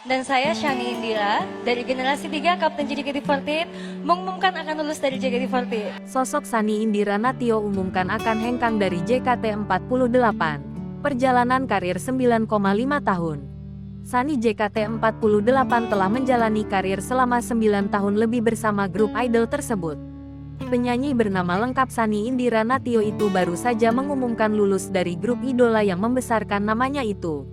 Dan saya Shani Indira dari generasi 3 Kapten JKT48 mengumumkan akan lulus dari JKT48. Sosok Sani Indira Natio umumkan akan hengkang dari JKT48. Perjalanan karir 9,5 tahun. Sani JKT48 telah menjalani karir selama 9 tahun lebih bersama grup idol tersebut. Penyanyi bernama lengkap Sani Indira Natio itu baru saja mengumumkan lulus dari grup idola yang membesarkan namanya itu.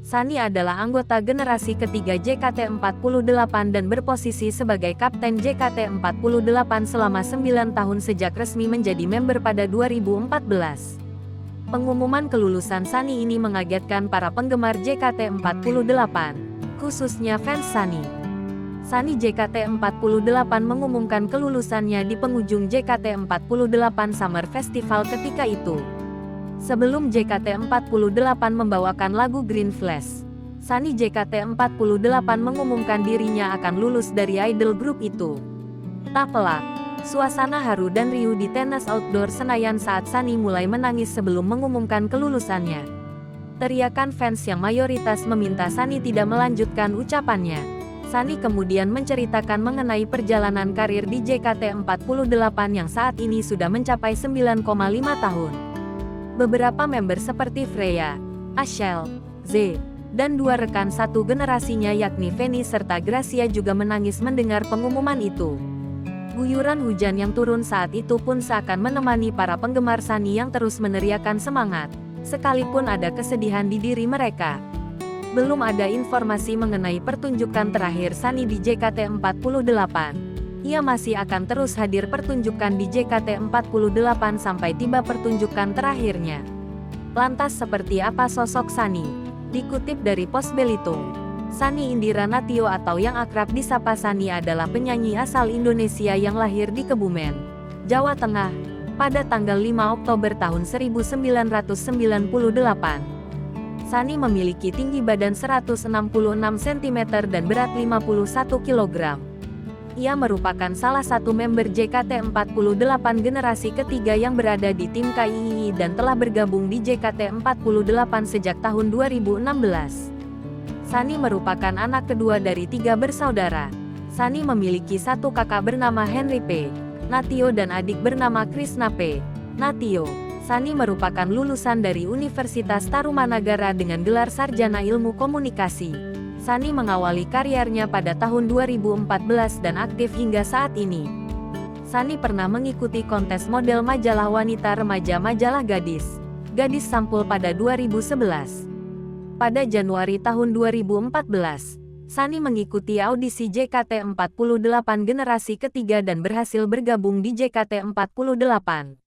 Sani adalah anggota generasi ketiga JKT48 dan berposisi sebagai Kapten JKT48 selama 9 tahun sejak resmi menjadi member pada 2014. Pengumuman kelulusan Sani ini mengagetkan para penggemar JKT48, khususnya fans Sani. Sani JKT48 mengumumkan kelulusannya di penghujung JKT48 Summer Festival ketika itu. Sebelum JKT48 membawakan lagu Green Flash, Sani JKT48 mengumumkan dirinya akan lulus dari idol group itu. Tak pelak, suasana haru dan riuh di tenas outdoor Senayan saat Sani mulai menangis sebelum mengumumkan kelulusannya. Teriakan fans yang mayoritas meminta Sani tidak melanjutkan ucapannya. Sani kemudian menceritakan mengenai perjalanan karir di JKT48 yang saat ini sudah mencapai 9,5 tahun. Beberapa member seperti Freya, Ashel, Z, dan dua rekan satu generasinya yakni Feni serta Gracia juga menangis mendengar pengumuman itu. Guyuran hujan yang turun saat itu pun seakan menemani para penggemar Sani yang terus meneriakan semangat, sekalipun ada kesedihan di diri mereka. Belum ada informasi mengenai pertunjukan terakhir Sani di JKT48. Ia masih akan terus hadir pertunjukan di JKT48 sampai tiba pertunjukan terakhirnya. Lantas seperti apa sosok Sani? Dikutip dari Pos Belitung, Sani Indira Natio atau yang akrab disapa Sani adalah penyanyi asal Indonesia yang lahir di Kebumen, Jawa Tengah, pada tanggal 5 Oktober tahun 1998. Sani memiliki tinggi badan 166 cm dan berat 51 kg. Ia merupakan salah satu member JKT48 generasi ketiga yang berada di tim KII dan telah bergabung di JKT48 sejak tahun 2016. Sani merupakan anak kedua dari 3 bersaudara. Sani memiliki satu kakak bernama Henry P. Natio dan adik bernama Krishna P. Natio. Sani merupakan lulusan dari Universitas Tarumanagara dengan gelar Sarjana Ilmu Komunikasi. Sani mengawali karirnya pada tahun 2014 dan aktif hingga saat ini. Sani pernah mengikuti kontes model majalah wanita remaja majalah Gadis Sampul pada 2011. Pada Januari tahun 2014, Sani mengikuti audisi JKT48 generasi ketiga dan berhasil bergabung di JKT48.